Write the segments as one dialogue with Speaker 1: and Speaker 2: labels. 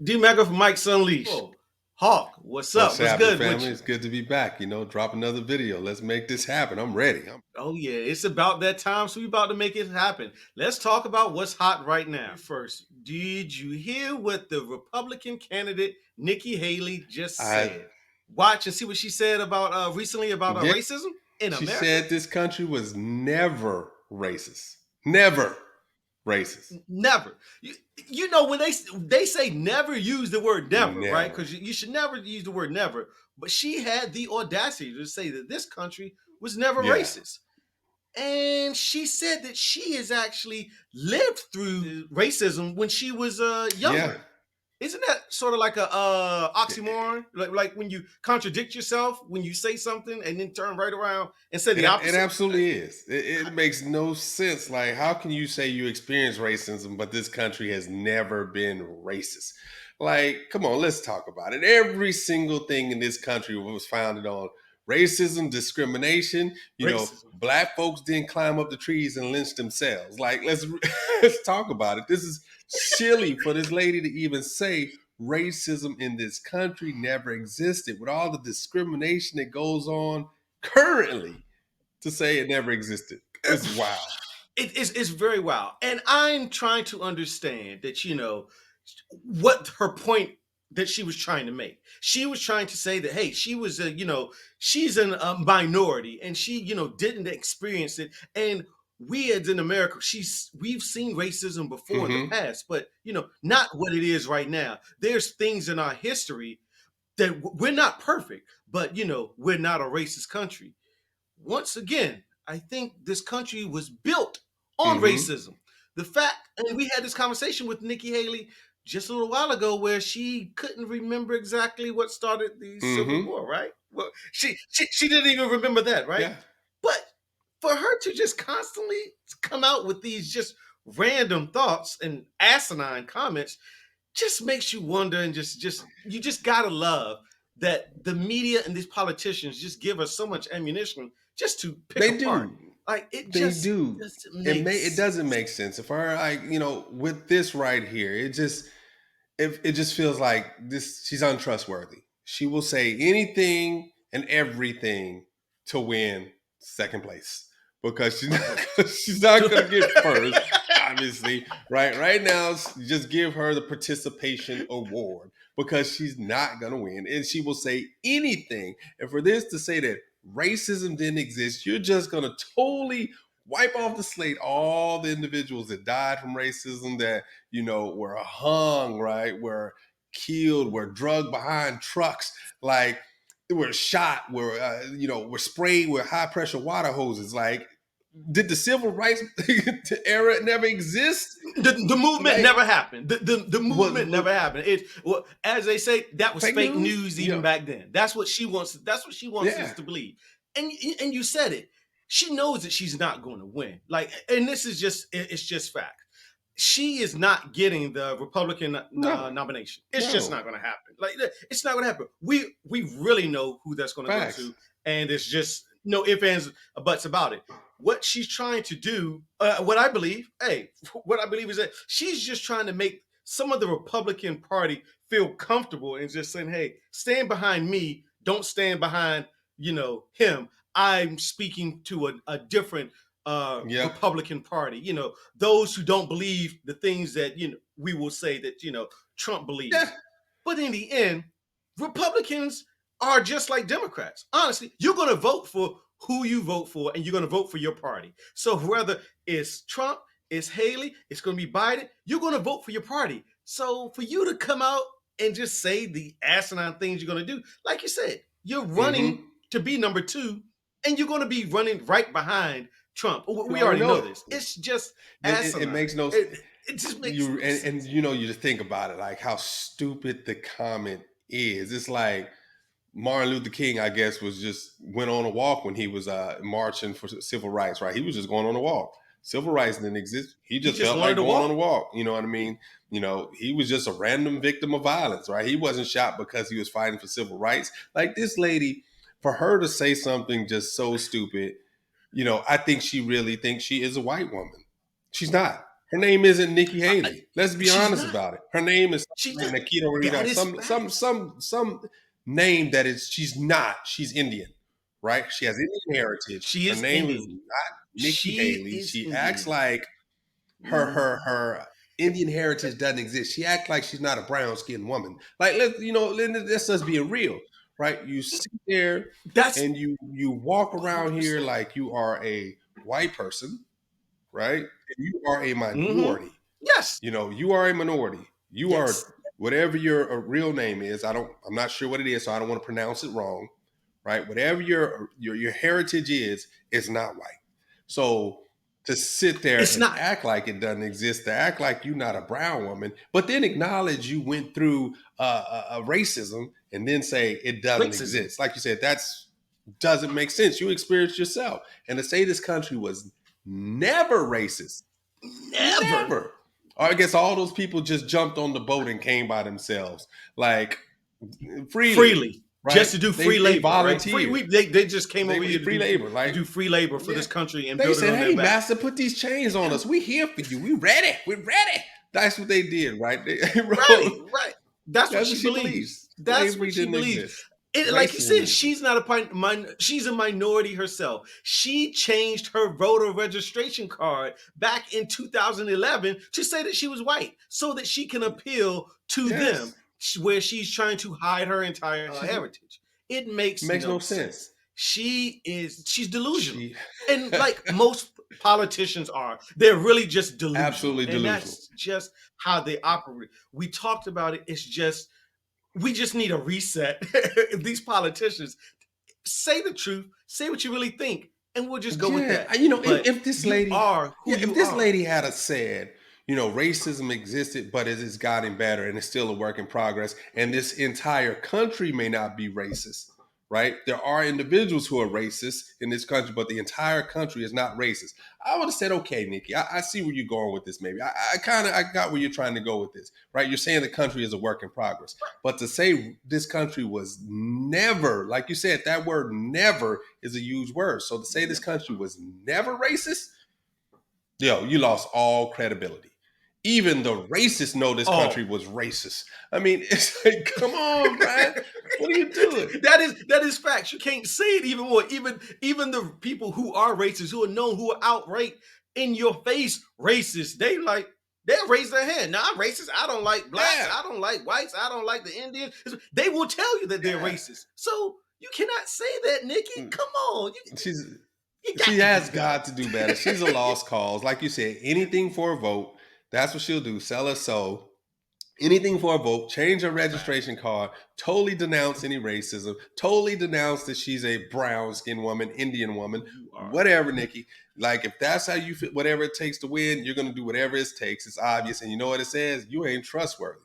Speaker 1: D Mega from Mike's Unleashed. Oh, Hawk, what's up?
Speaker 2: What's
Speaker 1: What's
Speaker 2: happening,
Speaker 1: good with
Speaker 2: family?
Speaker 1: you?
Speaker 2: It's good to be back. Drop another video. Let's make this happen. I'm ready.
Speaker 1: Oh yeah, it's about that time, so we about to make it happen. Let's talk about what's hot right now. First, did you hear what the Republican candidate Nikki Haley just
Speaker 2: I
Speaker 1: said? Watch and see what she said about recently about
Speaker 2: yeah.
Speaker 1: racism in
Speaker 2: She
Speaker 1: America.
Speaker 2: said this country was never racist. Never racist.
Speaker 1: Never. You know when they say never use the word never, right?
Speaker 2: Never.
Speaker 1: Because you should never use the word never. But she had the audacity to say that this country was never
Speaker 2: Yeah.
Speaker 1: racist. And she said that she has actually lived through racism when she was
Speaker 2: Yeah.
Speaker 1: younger. Isn't that sort of like a oxymoron? Like when you contradict yourself when you say something and then turn right around and say the
Speaker 2: It
Speaker 1: opposite?
Speaker 2: absolutely is. It makes no sense. Like, how can you say you experience racism, but this country has never been racist? Like, come on, let's talk about it. Every single thing in this country was founded on racism, discrimination.
Speaker 1: Racism.
Speaker 2: Black folks didn't climb up the trees and lynch themselves. Like, let's talk about it. This is silly for this lady to even say racism in this country never existed with all the discrimination that goes on currently. To say it never existed is wild.
Speaker 1: It's very wild. And I'm trying to understand that, what her point that she was trying to make. She was trying to say that, hey, she was she's a minority and she, didn't experience it. And we as in America, we've seen racism before in the
Speaker 2: Mm-hmm.
Speaker 1: past, but not what it is right now. There's things in our history that we're not perfect, but we're not a racist country. Once again, I think this country was built on
Speaker 2: Mm-hmm.
Speaker 1: racism. The fact, and we had this conversation with Nikki Haley just a little while ago where she couldn't remember exactly what started the Civil
Speaker 2: Mm-hmm.
Speaker 1: War, right? Well, she didn't even remember that, right?
Speaker 2: Yeah.
Speaker 1: But for her to just constantly come out with these just random thoughts and asinine comments just makes you wonder and just you just gotta love that the media and these politicians just give us so much ammunition just to pick
Speaker 2: They
Speaker 1: apart.
Speaker 2: do.
Speaker 1: Like it
Speaker 2: They
Speaker 1: just
Speaker 2: do.
Speaker 1: doesn't
Speaker 2: It
Speaker 1: make
Speaker 2: doesn't
Speaker 1: sense.
Speaker 2: make sense. If I like, with this right here, it just feels like this she's untrustworthy. She will say anything and everything to win second place because she's not gonna get first, obviously. Right now, just give her the participation award because she's not gonna win. And she will say anything. And for this to say that racism didn't exist, you're just gonna totally wipe off the slate all the individuals that died from racism, that were hung, right, were killed, were drugged behind trucks, like were shot, were sprayed with high pressure water hoses. Like, did the civil rights era never exist?
Speaker 1: The movement
Speaker 2: Like,
Speaker 1: never happened. The movement
Speaker 2: what
Speaker 1: never happened. It well, as they say, that was
Speaker 2: fake
Speaker 1: fake
Speaker 2: news?
Speaker 1: news even back then. That's what she wants. That's what she wants us
Speaker 2: Yeah.
Speaker 1: to believe. And you said it. She knows that she's not going to win. Like, and this is it's just fact. She is not getting the Republican
Speaker 2: No.
Speaker 1: nomination. It's just
Speaker 2: No.
Speaker 1: not going to happen. Like, it's not going to happen. We really know who that's going to go
Speaker 2: Facts.
Speaker 1: to, and it's just no ifs ands or buts about it. What she's trying to do, what I believe, what I believe is that she's just trying to make some of the Republican Party feel comfortable and just saying, "Hey, stand behind me. Don't stand behind him. I'm speaking to a different
Speaker 2: Yep.
Speaker 1: Republican Party. Those who don't believe the things that we will say that Trump
Speaker 2: Yeah.
Speaker 1: believes. But in the end, Republicans are just like Democrats. Honestly, you're going to vote for who you vote for, and you're going to vote for your party. So whether it's Trump, it's Haley, it's going to be Biden, you're going to vote for your party. So for you to come out and just say the asinine things you're going to do, like you said, you're running
Speaker 2: Mm-hmm.
Speaker 1: to be number two, and you're going to be running right behind Trump.
Speaker 2: You
Speaker 1: We
Speaker 2: already
Speaker 1: already
Speaker 2: know
Speaker 1: know
Speaker 2: it.
Speaker 1: this. It's just
Speaker 2: It
Speaker 1: asinine.
Speaker 2: makes no
Speaker 1: It just makes
Speaker 2: you
Speaker 1: no
Speaker 2: and
Speaker 1: sense.
Speaker 2: you just think about it, like how stupid the comment is. It's like Martin Luther King, I guess, was just went on a walk when he was marching for civil rights, right? He was just going on a walk. Civil rights didn't exist. He
Speaker 1: He
Speaker 2: just
Speaker 1: just
Speaker 2: felt
Speaker 1: wanted
Speaker 2: like
Speaker 1: to
Speaker 2: going on a
Speaker 1: walk.
Speaker 2: walk. You know what I mean? He was just a random victim of violence, right? He wasn't shot because he was fighting for civil rights. Like, this lady, for her to say something just so stupid, I think she really thinks she is a white woman. She's not. Her name isn't Nikki Haley. Let's be
Speaker 1: she's
Speaker 2: honest
Speaker 1: not.
Speaker 2: about it. Her name is
Speaker 1: She's
Speaker 2: like
Speaker 1: not.
Speaker 2: Nikita
Speaker 1: That
Speaker 2: Rita.
Speaker 1: is
Speaker 2: Some name that is. She's not. She's Indian, right? She has Indian heritage.
Speaker 1: She
Speaker 2: Her
Speaker 1: is
Speaker 2: name is
Speaker 1: Indian.
Speaker 2: not Nikki
Speaker 1: She
Speaker 2: Haley.
Speaker 1: is
Speaker 2: She acts
Speaker 1: Indian.
Speaker 2: like her Indian heritage doesn't exist. She acts like she's not a brown skinned woman. Like let's us being real, right? You sit there
Speaker 1: That's
Speaker 2: and you walk around here
Speaker 1: 100%.
Speaker 2: like you are a white person, right? And you are a
Speaker 1: Mm-hmm.
Speaker 2: minority.
Speaker 1: Yes.
Speaker 2: You are a minority. You are
Speaker 1: Yes.
Speaker 2: whatever your real name is. I'm not sure what it is, so I don't want to pronounce it wrong, right? Whatever your heritage is, it's not white. So to sit there
Speaker 1: It's
Speaker 2: and
Speaker 1: not
Speaker 2: act like it doesn't exist, to act like you're not a brown woman, but then acknowledge you went through a racism, and then say it doesn't
Speaker 1: racism.
Speaker 2: exist, like you said, that's doesn't make sense. You experienced yourself, and to say this country was never racist,
Speaker 1: Never.
Speaker 2: never. Or I guess all those people just jumped on the boat and came by themselves, like freely,
Speaker 1: Freely.
Speaker 2: right?
Speaker 1: Just to do
Speaker 2: They
Speaker 1: free
Speaker 2: they
Speaker 1: labor, right?
Speaker 2: volunteered.
Speaker 1: They just came
Speaker 2: They
Speaker 1: over here to
Speaker 2: free labor, like
Speaker 1: do free labor for
Speaker 2: yeah.
Speaker 1: this country and
Speaker 2: They
Speaker 1: build it
Speaker 2: said,
Speaker 1: on their
Speaker 2: "Hey,
Speaker 1: back.
Speaker 2: master, put these chains on us. We here for you. We ready. We're ready." That's what they did, right? They
Speaker 1: Right,
Speaker 2: wrote,
Speaker 1: right. That's what
Speaker 2: that's what
Speaker 1: she
Speaker 2: she
Speaker 1: believes.
Speaker 2: believes.
Speaker 1: That's
Speaker 2: Slavery
Speaker 1: what she
Speaker 2: didn't
Speaker 1: believes.
Speaker 2: exist.
Speaker 1: Like you
Speaker 2: Racism
Speaker 1: said,
Speaker 2: exists.
Speaker 1: she's not she's a minority herself. She changed her voter registration card back in 2011 to say that she was white so that she can appeal to them,
Speaker 2: Yes,
Speaker 1: where she's trying to hide her entire
Speaker 2: she's
Speaker 1: heritage. It makes
Speaker 2: makes no
Speaker 1: no sense.
Speaker 2: sense.
Speaker 1: She's delusional.
Speaker 2: She
Speaker 1: And like most politicians are, they're really just delusional.
Speaker 2: absolutely
Speaker 1: And
Speaker 2: delusional.
Speaker 1: that's just how they operate. We talked about it. It's just we just need a reset. These politicians, say the truth, say what you really think, and we'll just go with
Speaker 2: Yeah,
Speaker 1: that. But
Speaker 2: if this
Speaker 1: you
Speaker 2: lady,
Speaker 1: are who
Speaker 2: yeah, if
Speaker 1: you
Speaker 2: this
Speaker 1: are.
Speaker 2: lady had a said, racism existed, but it has gotten better and it's still a work in progress, and this entire country may not be racist, right? There are individuals who are racist in this country, but the entire country is not racist. I would have said, okay, Nikki, I see where you're going with this. Maybe I got where you're trying to go with this, right? You're saying the country is a work in progress, but to say this country was never, like you said, that word "never" is a huge word. So to say this country was never racist, you lost all credibility. Even the racists know this country
Speaker 1: Oh,
Speaker 2: was racist. I mean, it's like, come on, Brian. What are you doing?
Speaker 1: that is facts. You can't say it even more. Even the people who are racist, who are known, who are outright in your face racist, they'll raise their hand. No, I'm racist. I don't like blacks.
Speaker 2: Yeah,
Speaker 1: I don't like whites. I don't like the Indians. They will tell you that they're
Speaker 2: yeah.
Speaker 1: racist. So you cannot say that, Nikki. Come on,
Speaker 2: She's
Speaker 1: you
Speaker 2: she
Speaker 1: got to do
Speaker 2: has
Speaker 1: better.
Speaker 2: got to do better. She's a lost cause. Like you said, anything for a vote. That's what she'll do. Sell her soul. Anything for a vote, change her
Speaker 1: Facts.
Speaker 2: registration card, totally denounce any racism, totally denounce that she's a brown skinned woman, Indian woman,
Speaker 1: You are.
Speaker 2: whatever, Nikki. Like, if that's how you feel, whatever it takes to win, you're going to do whatever it takes. It's obvious. And you know what it says? You ain't trustworthy.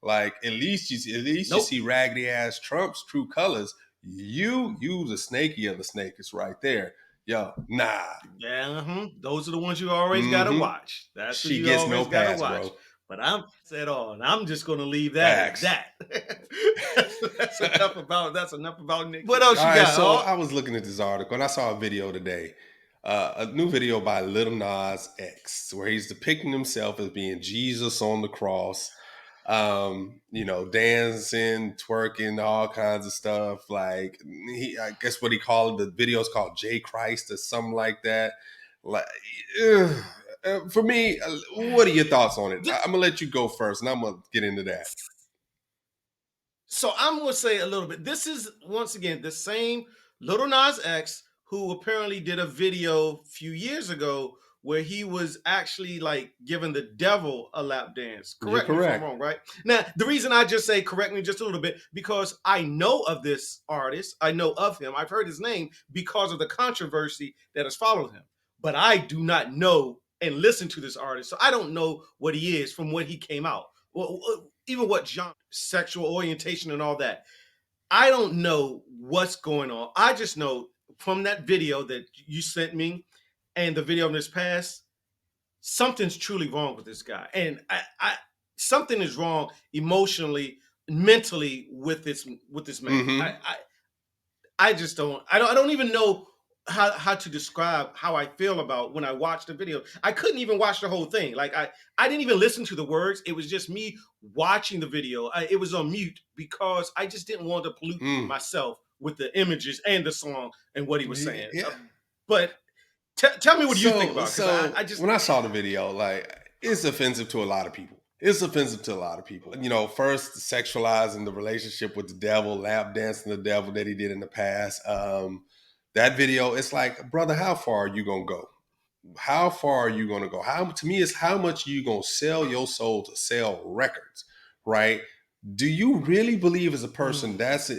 Speaker 2: Like, at least you
Speaker 1: Nope.
Speaker 2: see raggedy ass Trump's true colors. You the snaky of the snake is right there. Yo, nah.
Speaker 1: Yeah, those are the ones you always got to
Speaker 2: Mm-hmm.
Speaker 1: watch. That's what
Speaker 2: She
Speaker 1: you
Speaker 2: gets no
Speaker 1: always got to
Speaker 2: pass,
Speaker 1: watch.
Speaker 2: bro.
Speaker 1: But I'm said on. I'm just going to leave that at
Speaker 2: Facts.
Speaker 1: that. that's enough about. That's enough about Nick. What else
Speaker 2: All
Speaker 1: you
Speaker 2: right,
Speaker 1: got?
Speaker 2: so
Speaker 1: Oh,
Speaker 2: I was looking at this article and I saw a video today, a new video by Lil Nas X, where he's depicting himself as being Jesus on the cross, dancing, twerking, all kinds of stuff. Like I guess what he called the video is called J Christ or something like that. Like, ugh. For me, what are your thoughts on it? I'm gonna let you go first, and I'm gonna get into that.
Speaker 1: so I'm going to say a little bit. This is once again the same Lil Nas X who apparently did a video a few years ago where he was actually like giving the devil a lap dance.
Speaker 2: You're
Speaker 1: Correct me if I'm
Speaker 2: correct.
Speaker 1: wrong, right? Now, the reason I just say correct me just a little bit because I know of this artist. I know of him. I've heard his name because of the controversy that has followed him. But I do not know and listen to this artist. So I don't know what he is from when he came out. Well, even what genre, sexual orientation, and all that. I don't know what's going on. I just know from that video that you sent me and the video of this past, something's truly wrong with this guy, and something is wrong emotionally, mentally with this man.
Speaker 2: Mm-hmm.
Speaker 1: I just don't. I don't even know how to describe how I feel about when I watch the video. I couldn't even watch the whole thing. Like I didn't even listen to the words. It was just me watching the video. It was on mute because I just didn't want to pollute
Speaker 2: Mm.
Speaker 1: myself with the images and the song and what he was saying.
Speaker 2: Yeah.
Speaker 1: But tell me what you think
Speaker 2: So
Speaker 1: about it, because I just
Speaker 2: when I saw the video, like it's offensive to a lot of people. It's offensive to a lot of people. You know, first sexualizing the relationship with the devil, lap dancing the devil that he did in the past. That video, it's like, brother, how far are you gonna go? How far are you gonna go? How to me is how much you gonna sell your soul to sell records, right? Do you really believe as a person that's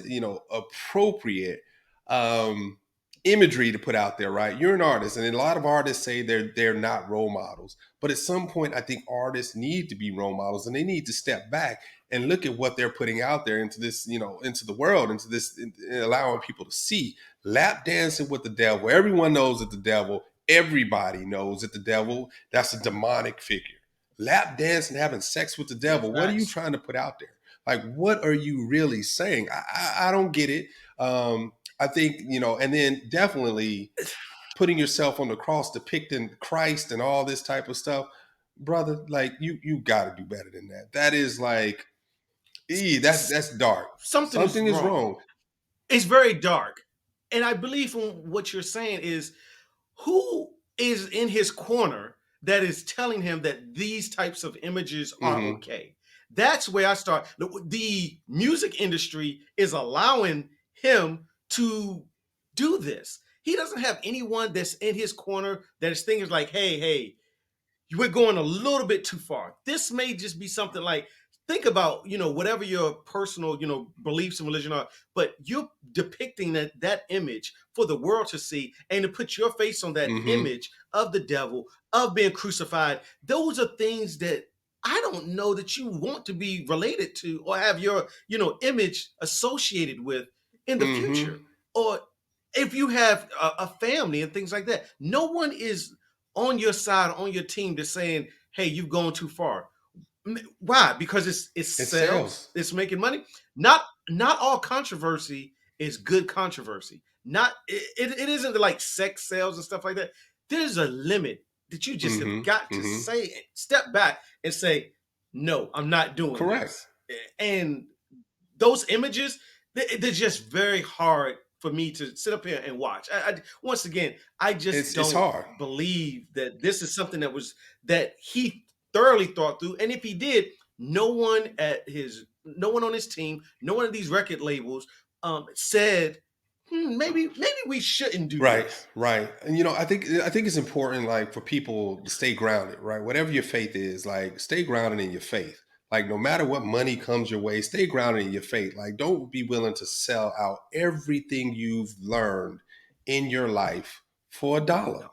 Speaker 2: appropriate um imagery to put out there, right? You're an artist, and a lot of artists say they're not role models, but at some point I think artists need to be role models, and they need to step back and look at what they're putting out there into this, into the world, into this, allowing people to see. Lap dancing with the devil, everyone knows that the devil, everybody knows that the devil, that's a demonic figure. Lap dancing, having sex with the
Speaker 1: yeah,
Speaker 2: devil, what are you
Speaker 1: facts.
Speaker 2: trying to put out there? Like, what are you really saying? I don't get it. I think, and then definitely putting yourself on the cross, depicting Christ and all this type of stuff, brother. Like, you got to do better than that. That is like, that's dark.
Speaker 1: Something is
Speaker 2: Something is
Speaker 1: wrong.
Speaker 2: wrong.
Speaker 1: It's very dark. And I believe from what you're saying is who is in his corner that is telling him that these types of images are
Speaker 2: Hmm.
Speaker 1: okay. That's where I start. The music industry is allowing him to do this. He doesn't have anyone that's in his corner that is thinking like, hey, we're going a little bit too far. This may just be something like, think about, whatever your personal, beliefs and religion are, but you're depicting that image for the world to see and to put your face on that
Speaker 2: Hmm.
Speaker 1: image of the devil, of being crucified. Those are things that I don't know that you want to be related to or have your, image associated with in the future.
Speaker 2: Hmm.
Speaker 1: Or if you have a family and things like that, no one is on your side, on your team, that's saying, "Hey, you've gone too far." Why? Because it's
Speaker 2: It
Speaker 1: sales.
Speaker 2: sells.
Speaker 1: It's making money. Not all controversy is good controversy. Not it isn't like sex sales and stuff like that. There's a limit that you just have
Speaker 2: Hmm.
Speaker 1: got to
Speaker 2: Hmm.
Speaker 1: say, step back and say, "No, I'm not doing
Speaker 2: Correct.
Speaker 1: this." And those images, they're just very hard for me to sit up here and watch. Once again, I just
Speaker 2: It's
Speaker 1: don't
Speaker 2: hard.
Speaker 1: believe that this is something that he thoroughly thought through. And if he did, no one on his team, no one of these record labels said, maybe we shouldn't do
Speaker 2: Right,
Speaker 1: this.
Speaker 2: right. And I think it's important, like, for people to stay grounded, right? Whatever your faith is, like, stay grounded in your faith. Like, no matter what money comes your way, stay grounded in your faith. Like, don't be willing to sell out everything you've learned in your life for a
Speaker 1: For a
Speaker 2: dollar.
Speaker 1: dollar.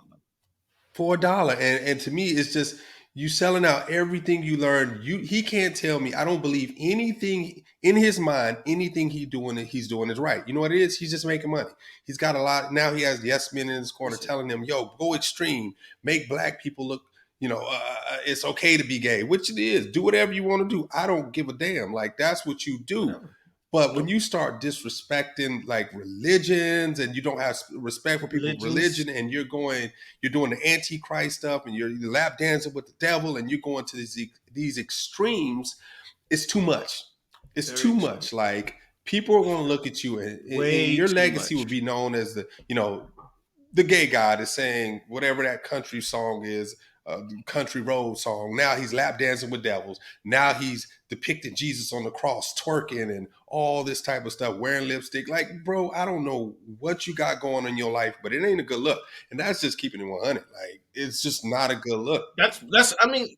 Speaker 2: For a dollar. And to me, it's just you selling out everything you learned. He can't tell me, I don't believe anything in his mind, anything he's doing is right. You know what it is? He's just making money. He's got a lot. Now he has yes men in his corner
Speaker 1: Listen,
Speaker 2: telling him, yo, go extreme, make black people look, it's okay to be gay, which it is. Do whatever you want to do. I don't give a damn. Like, that's what you do.
Speaker 1: whatever.
Speaker 2: But when
Speaker 1: Nope.
Speaker 2: you start disrespecting like religions, and you don't have respect for people's
Speaker 1: Religions.
Speaker 2: religion, and you're doing the antichrist stuff, and you're lap dancing with the devil, and you're going to these extremes, it's too much. It's
Speaker 1: Very
Speaker 2: too
Speaker 1: extreme.
Speaker 2: much. Like, people are going to look at you, and
Speaker 1: Way
Speaker 2: your
Speaker 1: too
Speaker 2: legacy will
Speaker 1: much.
Speaker 2: be known as the gay guy that's saying whatever that country song is, country road song. Now he's lap dancing with devils. Now he's depicting Jesus on the cross, twerking and all this type of stuff, wearing lipstick. Like, bro, I don't know what you got going on in your life, but it ain't a good look. And that's just keeping it 100. Like, it's just not a good look.
Speaker 1: That's I mean,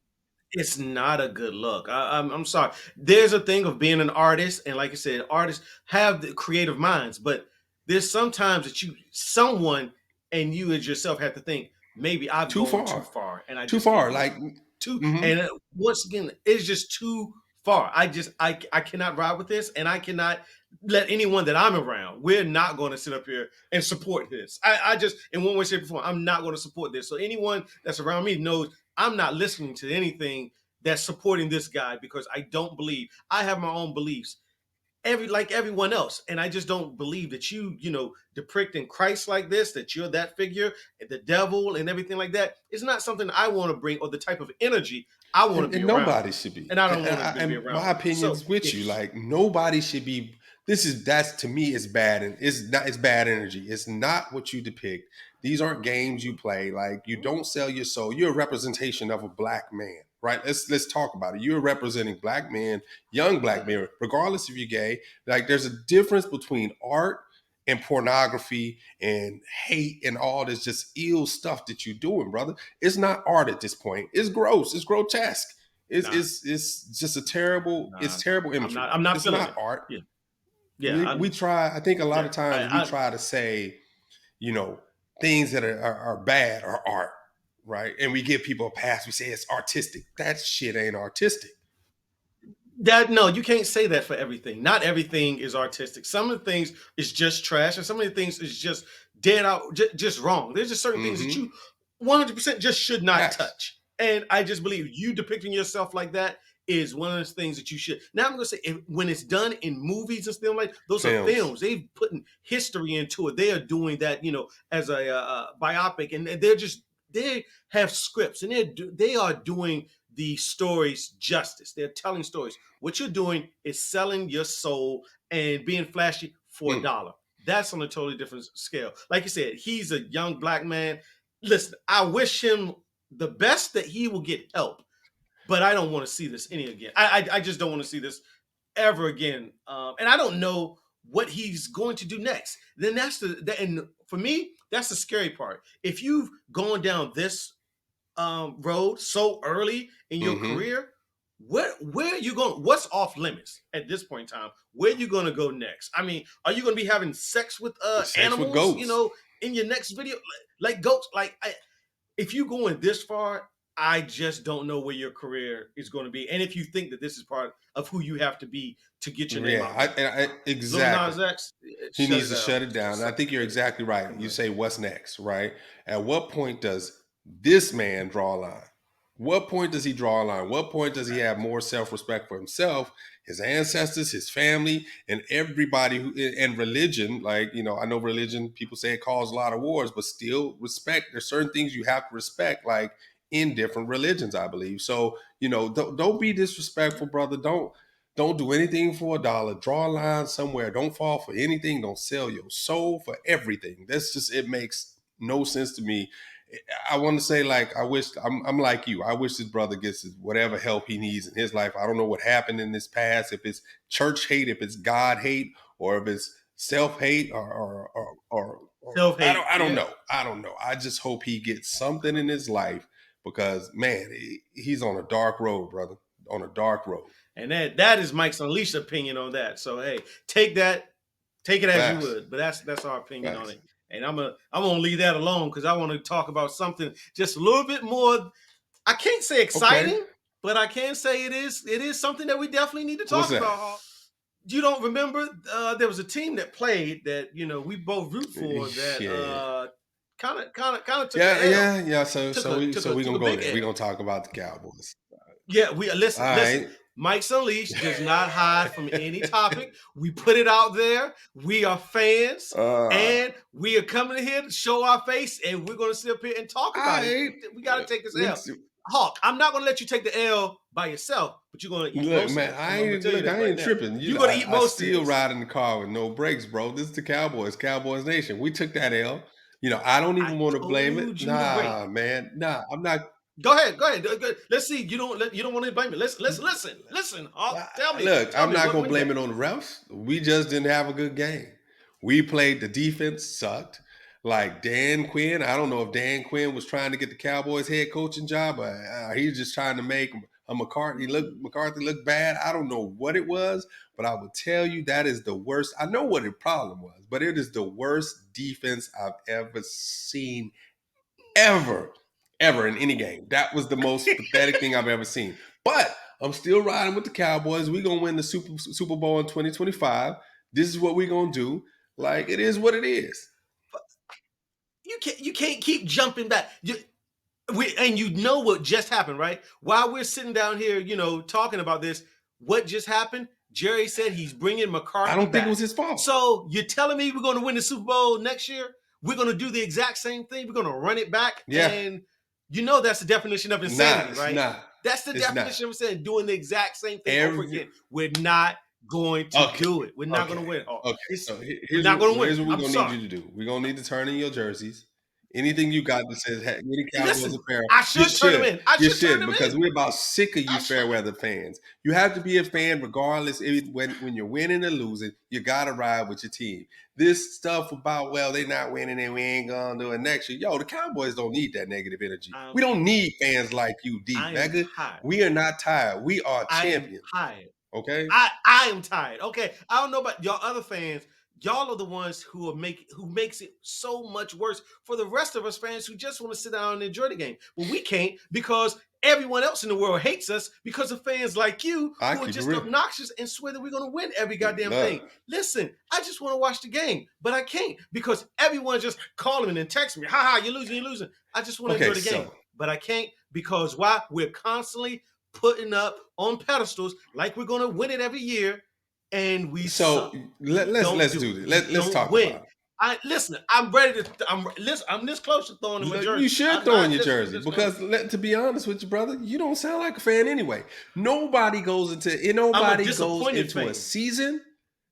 Speaker 1: it's not a good look. I'm sorry. There's a thing of being an artist, and like I said, artists have the creative minds, but there's sometimes that someone, and you as yourself have to think, maybe I've
Speaker 2: Too
Speaker 1: gone too
Speaker 2: far.
Speaker 1: far, and I
Speaker 2: Too
Speaker 1: just can't
Speaker 2: far.
Speaker 1: do it.
Speaker 2: Like,
Speaker 1: Too,
Speaker 2: mhm.
Speaker 1: and once again, it's just too far. I cannot ride with this, and I cannot let anyone that I'm around. We're not going to sit up here and support this. I just, in one way, shape, or form, I'm not going to support this. So anyone that's around me knows I'm not listening to anything that's supporting this guy, because I don't believe. I have my own beliefs, like everyone else. And I just don't believe that depicting Christ like this, that you're that figure, the devil and everything like that, is not something I want to bring, or the type of energy I want to be
Speaker 2: And
Speaker 1: around.
Speaker 2: nobody should be.
Speaker 1: And I don't want to be
Speaker 2: And
Speaker 1: around
Speaker 2: my
Speaker 1: that. So
Speaker 2: opinion's with
Speaker 1: if
Speaker 2: you. Like nobody should be. That's to me is bad, and it's not. It's bad energy. It's not what you depict. These aren't games you play. Like you don't sell your soul. You're a representation of a black man, right? Let's talk about it. You're representing black men, young black men, regardless if you're gay. Like there's a difference between art and pornography and hate and all this just ill stuff that you're doing, brother. It's not art at this point. It's gross. It's grotesque. It's
Speaker 1: nah,
Speaker 2: it's just a terrible.
Speaker 1: nah,
Speaker 2: It's terrible
Speaker 1: I'm
Speaker 2: imagery.
Speaker 1: not. I'm not
Speaker 2: It's
Speaker 1: feeling
Speaker 2: not
Speaker 1: it.
Speaker 2: art.
Speaker 1: Yeah, yeah,
Speaker 2: We try. I think a lot
Speaker 1: yeah.
Speaker 2: of times we try to say, you know, things that are bad are art, right? And we give people a pass. We say it's artistic. That shit ain't artistic.
Speaker 1: That no, you can't say that for everything. Not everything is artistic. Some of the things is just trash, and some of the things is just dead out, just wrong. There's just certain things that
Speaker 2: Mm-hmm.
Speaker 1: you 100% just should not
Speaker 2: Facts.
Speaker 1: touch. And I just believe you depicting yourself like that is one of those things that you should. Now I'm gonna say, when it's done in movies and stuff like those are
Speaker 2: Films.
Speaker 1: films. They've put history into it. They are doing that, as a biopic, and they have scripts, and they are doing the stories justice. They're telling stories. What you're doing is selling your soul and being flashy for a
Speaker 2: Mm.
Speaker 1: dollar. That's on a totally different scale. Like you said, he's a young black man. Listen, I wish him the best, that he will get help, but I don't want to see this any again. I just don't want to see this ever again. And I don't know what he's going to do next. Then and for me, that's the scary part. If you've gone down this road so early in your
Speaker 2: Mm-hmm.
Speaker 1: career, where are you going? What's off limits at this point in time? Where are you going to go next? I mean, are you going to be having sex with
Speaker 2: Sex with
Speaker 1: animals?
Speaker 2: goats.
Speaker 1: In your next video, like goats. If you going this far, I just don't know where your career is going to be. And if you think that this is part of who you have to be to get your name
Speaker 2: Yeah,
Speaker 1: out there, Lil
Speaker 2: exactly.
Speaker 1: Nas X,
Speaker 2: He
Speaker 1: shut
Speaker 2: needs
Speaker 1: it
Speaker 2: to
Speaker 1: down.
Speaker 2: shut it down. And
Speaker 1: So,
Speaker 2: I think you're
Speaker 1: yeah,
Speaker 2: exactly right.
Speaker 1: I'm
Speaker 2: You
Speaker 1: good.
Speaker 2: say, what's next, right? At what point does this man draw a line? What point does he draw a line? What point does he have more self respect for himself, his ancestors, his family, and everybody and religion? Like, I know religion, people say it caused a lot of wars, but still respect. There's certain things you have to respect, like in different religions, I believe. So, don't be disrespectful, brother. Don't do anything for a dollar. Draw a line somewhere. Don't fall for anything. Don't sell your soul for everything. It makes no sense to me. I want to say, like, I'm like you. I wish this brother gets whatever help he needs in his life. I don't know what happened in this past, if it's church hate, if it's God hate, or if it's self hate, or
Speaker 1: Self hate,
Speaker 2: I don't
Speaker 1: yeah.
Speaker 2: know. I don't know. I just hope he gets something in his life, because man, he's on a dark road, brother. On a dark road.
Speaker 1: And that is Mike's Unleashed opinion on that. So hey, take it as you
Speaker 2: Facts.
Speaker 1: would. But that's our opinion on
Speaker 2: Facts.
Speaker 1: it. And I'm gonna leave that alone, because I want to talk about something just a little bit more. I can't say
Speaker 2: Okay.
Speaker 1: exciting, but I can say it is something that we definitely need to
Speaker 2: What's
Speaker 1: talk
Speaker 2: that?
Speaker 1: about. You don't remember there was a team that played that we both root for,
Speaker 2: Yeah.
Speaker 1: that kind of took
Speaker 2: Yeah,
Speaker 1: a L,
Speaker 2: yeah, yeah. So
Speaker 1: took
Speaker 2: so
Speaker 1: a
Speaker 2: we
Speaker 1: took
Speaker 2: so
Speaker 1: a
Speaker 2: we
Speaker 1: took
Speaker 2: gonna
Speaker 1: a
Speaker 2: go
Speaker 1: big
Speaker 2: there. We're
Speaker 1: L.
Speaker 2: gonna talk about the Cowboys.
Speaker 1: Yeah, we
Speaker 2: All
Speaker 1: listen.
Speaker 2: right.
Speaker 1: Mike's Unleashed does not hide from any topic. We put it out there. We are fans,
Speaker 2: uh
Speaker 1: and we are coming here to show our face, and we're going to sit up here and talk about it.
Speaker 2: I
Speaker 1: We got to take this
Speaker 2: we
Speaker 1: L. Hawk, I'm not going to let you take the L by yourself, but you're going to eat
Speaker 2: look,
Speaker 1: most of
Speaker 2: man.
Speaker 1: it. I'm going to tell you this
Speaker 2: I
Speaker 1: right
Speaker 2: ain't
Speaker 1: now.
Speaker 2: tripping.
Speaker 1: You're going to eat
Speaker 2: I
Speaker 1: most of
Speaker 2: still
Speaker 1: this.
Speaker 2: ride in the car with no brakes, bro. This is the Cowboys Nation. We took that L. I don't
Speaker 1: I
Speaker 2: even want to blame it.
Speaker 1: told you to break.
Speaker 2: Nah, man. Nah, I'm not.
Speaker 1: Go ahead. Let's see. You don't want to blame me. Listen. Hawk,
Speaker 2: Look,
Speaker 1: tell
Speaker 2: I'm
Speaker 1: me
Speaker 2: not
Speaker 1: what
Speaker 2: gonna
Speaker 1: went
Speaker 2: blame
Speaker 1: down.
Speaker 2: it on the refs. We just didn't have a good game. We played the defense sucked. Like Dan Quinn, I don't know if Dan Quinn was trying to get the Cowboys head coaching job, or he's just trying to make a McCarthy look bad. I don't know what it was, but I will tell you that is the worst. I know what the problem was, but it is the worst defense I've ever seen, ever, ever in any game. That was the most pathetic thing I've ever seen. But I'm still riding with the Cowboys. We're gonna win the Super Bowl in 2025. This is what we're gonna do. Like it is what it is.
Speaker 1: You can't keep jumping back. And you know what just happened, right? While we're sitting down here, talking about this, what just happened? Jerry said he's bringing McCarthy
Speaker 2: I don't think
Speaker 1: back.
Speaker 2: it was his fault.
Speaker 1: So you're telling me we're going to win the Super Bowl next year? We're going to do the exact same thing. We're going to run it back.
Speaker 2: Yeah.
Speaker 1: And you know that's the definition of insanity, right? That's the definition of insanity, doing the exact same thing over again. We're not going to do it. We're not going to win.
Speaker 2: So
Speaker 1: we're not going to win.
Speaker 2: Here's what we're going to need you to do. We're going to need to turn in your jerseys. Anything you got that says any Cowboys apparel,
Speaker 1: I should turn them in.
Speaker 2: You should, because we're about sick of you fair weather fans. You have to be a fan regardless. When you're winning or losing, you got to ride with your team. This stuff about, well, they're not winning and we ain't going to do it next year. Yo, the Cowboys don't need that negative energy. We don't need fans like you, D-Mega. We are not tired. We are champions.
Speaker 1: I am tired.
Speaker 2: Okay?
Speaker 1: I am tired. Okay? I don't know about y'all other fans. Y'all are the ones who makes it so much worse for the rest of us fans who just want to sit down and enjoy the game. Well, we can't, because everyone else in the world hates us because of fans like you who are just obnoxious and swear that we're going to win every goddamn thing. Listen, I just want to watch the game, but I can't because everyone's just calling me and texting me, ha, you're losing. I just want to enjoy the game, but I can't because why? We're constantly putting up on pedestals like we're going to win it every year. And we
Speaker 2: let's do this. Let's talk about it.
Speaker 1: Listen, I'm ready to. I'm this close to throwing in my jersey.
Speaker 2: You should throw in your jersey because, to be honest with you, brother, you don't sound like a fan anyway. Nobody goes into a season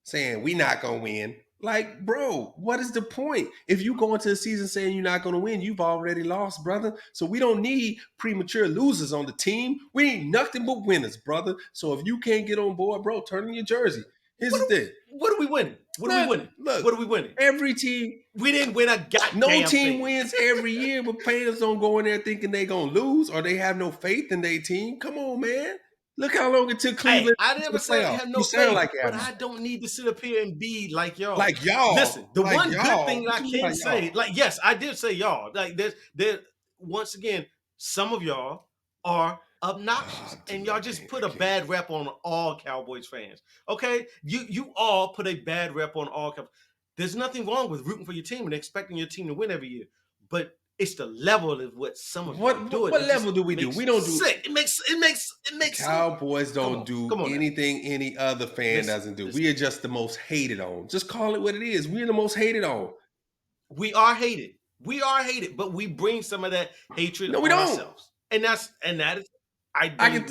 Speaker 2: saying we're not gonna win. Like, bro, what is the point? If you go into a season saying you're not gonna win, you've already lost, brother. So we don't need premature losers on the team. We ain't nothing but winners, brother. So if you can't get on board, bro, turn in your jersey. Here's the thing.
Speaker 1: What are we winning? What are we winning?
Speaker 2: Look,
Speaker 1: what are we winning?
Speaker 2: Every team.
Speaker 1: We didn't win a goddamn
Speaker 2: No team
Speaker 1: thing.
Speaker 2: wins every year, but fans don't go in there thinking they gonna lose or they have no faith in their team. Come on, man. Look how long it took Cleveland.
Speaker 1: I never said I have no faith, but I don't need to sit up here and be like y'all.
Speaker 2: Like y'all.
Speaker 1: Listen, the one good thing that I can say, yes, I did say y'all. Like there's once again, some of y'all are obnoxious, and y'all just put a bad rep on all Cowboys fans. Okay, you all put a bad rep on all Cowboys. There's nothing wrong with rooting for your team and expecting your team to win every year, but it's the level of what some of you are doing.
Speaker 2: What level do we do? We don't do.
Speaker 1: Sick. It makes.
Speaker 2: Cowboys don't do anything any other fan doesn't do. We are just the most hated on. Just call it what it is. We're the most hated on.
Speaker 1: We are hated. But we bring some of that hatred on ourselves, and that is.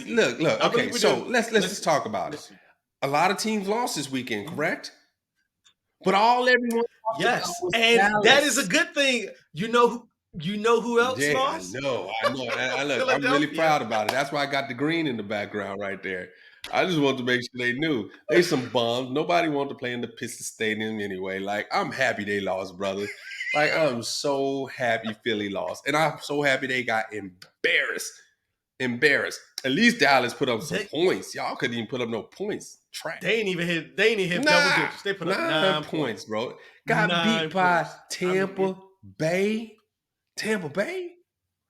Speaker 2: Look. Okay, so let's just talk about it. A lot of teams lost this weekend, correct? But everyone.
Speaker 1: Yes, and Dallas. That is a good thing. You know who else lost?
Speaker 2: I know. I'm really proud about it. That's why I got the green in the background right there. I just wanted to make sure they knew. They some bums. Nobody wanted to play in the Pistons Stadium anyway. Like, I'm happy they lost, brother. Like, I'm so happy Philly lost. And I'm so happy they got embarrassed. At least Dallas put up some points. Y'all couldn't even put up no points. Trash.
Speaker 1: They ain't even hit double digits. They put up 9
Speaker 2: points, bro. Got beat by Tampa Bay. Tampa Bay?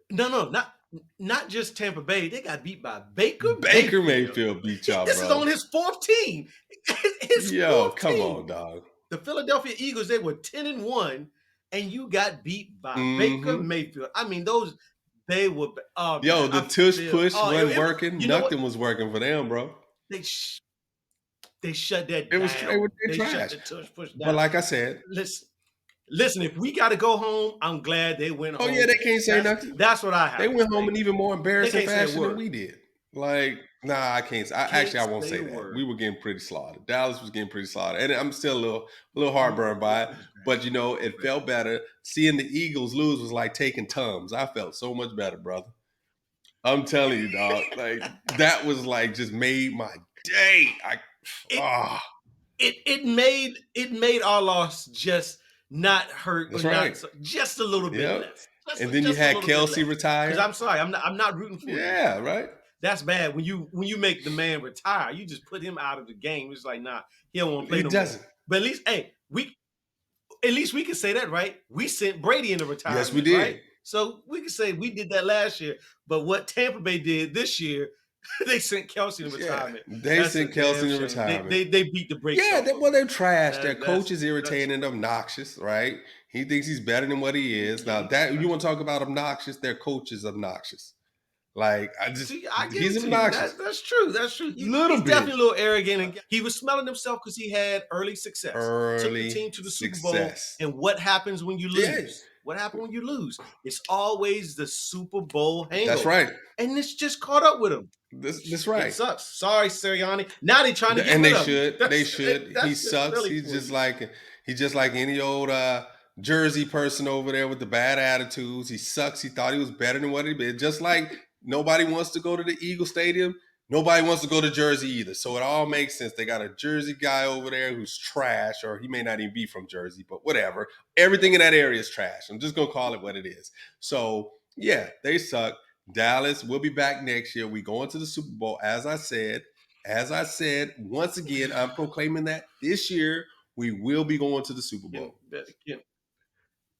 Speaker 1: No, not just Tampa Bay. They got beat by Baker
Speaker 2: Mayfield beat y'all,
Speaker 1: This
Speaker 2: bro.
Speaker 1: is on his fourth team.
Speaker 2: Come on, dog.
Speaker 1: The Philadelphia Eagles, they were 10-1, and you got beat by Baker Mayfield. I mean, they were.
Speaker 2: The tush push wasn't working. Nothing was working for them, bro.
Speaker 1: They shut that down. They shut the tush push down.
Speaker 2: But like I said,
Speaker 1: listen. If we got to go home, I'm glad they went home.
Speaker 2: Oh yeah, they can't say nothing.
Speaker 1: That's what I have.
Speaker 2: They went home in even more embarrassing fashion than we did. Like, nah, I can't. I won't say that. We were getting pretty slaughtered. Dallas was getting pretty slaughtered, and I'm still a little heartburned by it. But it felt better. Seeing the Eagles lose was like taking Tums. I felt so much better, brother. I'm telling you, dog. Like, that was like just made my day.
Speaker 1: It made our loss just not hurt.
Speaker 2: That's right.
Speaker 1: Just a little bit less.
Speaker 2: And then you had Kelsey retire.
Speaker 1: Because I'm sorry, I'm not rooting for you.
Speaker 2: Yeah, right.
Speaker 1: That's bad. When you make the man retire, you just put him out of the game. It's like, nah, he don't want to play no more. He doesn't. But at least we can say that, right? We sent Brady into retirement.
Speaker 2: Yes, we did.
Speaker 1: Right? So we can say we did that last year. But what Tampa Bay did this year, they sent Kelsey to retirement.
Speaker 2: They sent Kelsey to retirement.
Speaker 1: They beat the brakes.
Speaker 2: Yeah, they're trash. Their coach is irritating and obnoxious, right? He thinks he's better than what he is. Now, that you want to talk about obnoxious, their coach is obnoxious. Like
Speaker 1: See, I give
Speaker 2: he's
Speaker 1: it to you.
Speaker 2: obnoxious.
Speaker 1: That's true. That's true.
Speaker 2: Little
Speaker 1: He's
Speaker 2: bit
Speaker 1: definitely a little arrogant, and he was smelling himself because he had early success. Took the
Speaker 2: early
Speaker 1: team to the Super Bowl,
Speaker 2: success.
Speaker 1: and what happens when you
Speaker 2: Yeah,
Speaker 1: lose? What happened when you lose? It's always the Super Bowl
Speaker 2: that's
Speaker 1: hangover,
Speaker 2: right.
Speaker 1: and it's just caught up with him.
Speaker 2: That's
Speaker 1: It
Speaker 2: right.
Speaker 1: sucks. Sorry, Sirianni. Now they're trying to get
Speaker 2: And
Speaker 1: rid
Speaker 2: they
Speaker 1: of him.
Speaker 2: should. They should. He
Speaker 1: That's just
Speaker 2: sucks.
Speaker 1: Philly for you.
Speaker 2: He's just like any old Jersey person over there with the bad attitudes. He sucks. He thought he was better than what he did. Just like nobody wants to go to the Eagle Stadium. Nobody wants to go to Jersey either. So it all makes sense. They got a Jersey guy over there who's trash, or he may not even be from Jersey, but whatever. Everything in that area is trash. I'm just gonna call it what it is. So yeah, they suck. Dallas will be back next year. We go into the Super Bowl, as I said. As I said, once again, I'm proclaiming that this year we will be going to the Super Bowl.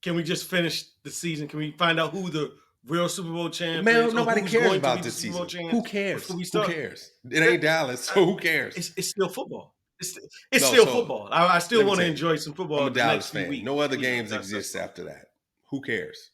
Speaker 1: Can we just finish the season? Can we find out who the real Super Bowl champ
Speaker 2: Man,
Speaker 1: is?
Speaker 2: nobody
Speaker 1: Who's
Speaker 2: cares
Speaker 1: going to
Speaker 2: about
Speaker 1: be
Speaker 2: this
Speaker 1: the Super Bowl
Speaker 2: season.
Speaker 1: champ
Speaker 2: Who cares?
Speaker 1: before we
Speaker 2: Who
Speaker 1: start?
Speaker 2: cares? It ain't Dallas, so who cares?
Speaker 1: It's still football. It's
Speaker 2: No,
Speaker 1: still
Speaker 2: so,
Speaker 1: football. I still
Speaker 2: let me
Speaker 1: want to
Speaker 2: tell you,
Speaker 1: enjoy some football
Speaker 2: I'm a
Speaker 1: the
Speaker 2: Dallas
Speaker 1: next few
Speaker 2: fan.
Speaker 1: weeks.
Speaker 2: No other
Speaker 1: You know,
Speaker 2: games
Speaker 1: that's
Speaker 2: exist
Speaker 1: fine.
Speaker 2: after that. Who cares?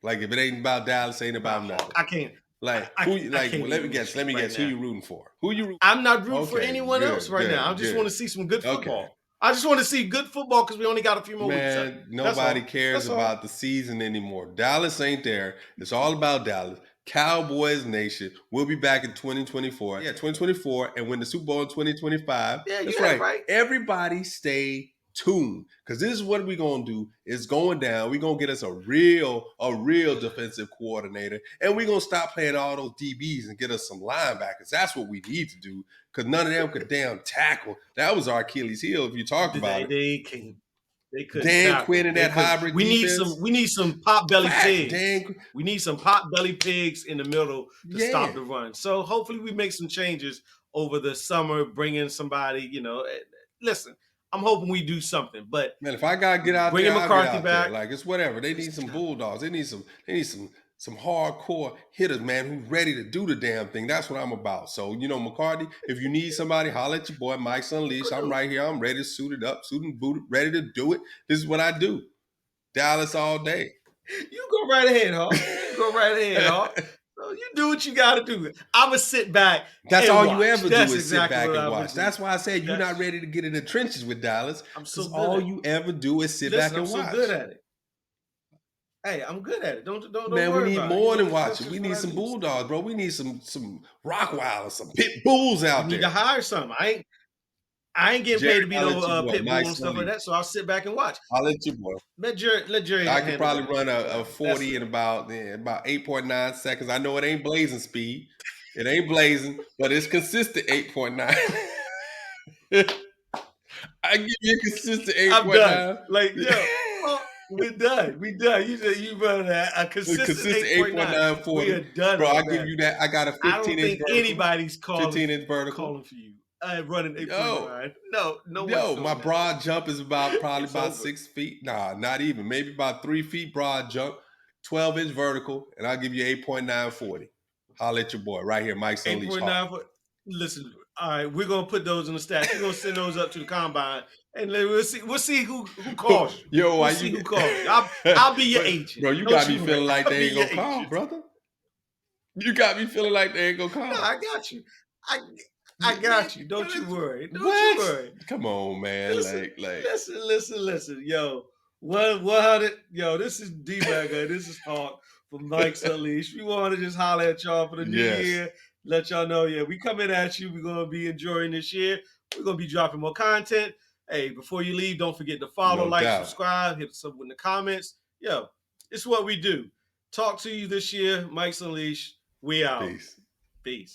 Speaker 2: Like if it ain't about Dallas, it ain't about nothing.
Speaker 1: I can't.
Speaker 2: Like
Speaker 1: I
Speaker 2: who?
Speaker 1: can't
Speaker 2: Like
Speaker 1: even
Speaker 2: let me guess. Let me
Speaker 1: right
Speaker 2: guess. Who
Speaker 1: now.
Speaker 2: you rooting for? Who you? Rooting?
Speaker 1: I'm not rooting for
Speaker 2: Okay,
Speaker 1: anyone
Speaker 2: good,
Speaker 1: else right
Speaker 2: good,
Speaker 1: now. I just
Speaker 2: good.
Speaker 1: want to see some good football.
Speaker 2: Okay.
Speaker 1: I just want to see good football because we only got a few more weeks.
Speaker 2: Man, nobody cares about the season anymore. Dallas ain't there. It's all about Dallas. Cowboys Nation. We'll be back in 2024. Yeah, 2024, and win the Super Bowl in 2025.
Speaker 1: Yeah,
Speaker 2: that's
Speaker 1: yeah,
Speaker 2: right.
Speaker 1: right.
Speaker 2: Everybody stay tuned, because this is what we're gonna do. It's going down. We're gonna get us a real defensive coordinator, and we're gonna stop playing all those DBs and get us some linebackers. That's what we need to do, because none of them could damn tackle. That was our Achilles heel if you talk about it.
Speaker 1: They couldn't.
Speaker 2: Dan Quinn and that hybrid defense.
Speaker 1: We need some pot belly pigs.
Speaker 2: Dan,
Speaker 1: we need some pot belly pigs in the middle to
Speaker 2: Yeah.
Speaker 1: stop the run. So hopefully we make some changes over the summer, bring in somebody. You know, listen, I'm hoping we do something. But
Speaker 2: man, if I gotta get out
Speaker 1: bringing
Speaker 2: there, I'll
Speaker 1: McCarthy
Speaker 2: get out
Speaker 1: back.
Speaker 2: there. Like it's whatever. They need some bulldogs. They need some hardcore hitters, man, who's ready to do the damn thing. That's what I'm about. So, you know, McCarthy, if you need somebody, holler at your boy, Mike's Unleashed. I'm right here. I'm ready to suit it up, suit and boot it, ready to do it. This is what I do. Dallas all day.
Speaker 1: You go right ahead, Hawk. You go right ahead, Hawk. So you do what you got to do. I'm going to sit back.
Speaker 2: That's
Speaker 1: and
Speaker 2: all
Speaker 1: watch.
Speaker 2: you ever
Speaker 1: That's
Speaker 2: do is sit back and watch.
Speaker 1: Do.
Speaker 2: That's why I said you're not ready to get in the trenches with Dallas.
Speaker 1: I'm so good
Speaker 2: all you ever do is sit back and watch.
Speaker 1: I'm so good at it. Hey, I'm good at it. Don't
Speaker 2: man,
Speaker 1: worry
Speaker 2: we need
Speaker 1: about
Speaker 2: more
Speaker 1: it.
Speaker 2: than watching. We need some bulldogs, bro. We need some Rottweilers, some pit bulls out there.
Speaker 1: We need to hire some. I ain't getting paid to be no pit bull and stuff like that, so I'll sit back and watch.
Speaker 2: I'll let you, boy.
Speaker 1: Let Jerry.
Speaker 2: I could probably run a 40 in about 8.9 seconds. I know it ain't blazing speed. It ain't blazing, but it's consistent 8.9. I give you a consistent 8.9.
Speaker 1: I'm done. Like, yo, we're done. You said you run a consistent 8.9 40. We are done.
Speaker 2: Bro, I give you that. I got a 15-inch vertical. I don't think
Speaker 1: anybody's calling
Speaker 2: 15-inch vertical
Speaker 1: calling for you. Running 8.9. No.
Speaker 2: My broad jump is probably about 6 feet. Nah, not even. Maybe about 3 feet broad jump, 12-inch vertical, and I'll give you 8.9 40. Holla at your boy right here, Mike's Unleashed.
Speaker 1: 8.9. Listen, all right, we're gonna put those in the stats. We're gonna send those up to the combine, and we'll see who calls you.
Speaker 2: Yo,
Speaker 1: we'll see who calls you. I'll be your agent.
Speaker 2: Bro, you got me feeling like they ain't gonna call, brother. You got me feeling like they ain't gonna call.
Speaker 1: No, I got you. I got you. Don't you worry. Don't you worry.
Speaker 2: Come on, man.
Speaker 1: Listen. Yo, 100. Yo, this is D-Bagger. This is Hawk from Mike's Unleashed. We want to just holler at y'all for the new year. Let y'all know, we coming at you. We're going to be enjoying this year. We're going to be dropping more content. Hey, before you leave, don't forget to follow, subscribe, hit us up in the comments. Yo, it's what we do. Talk to you this year. Mike's Unleashed. We out.
Speaker 2: Peace.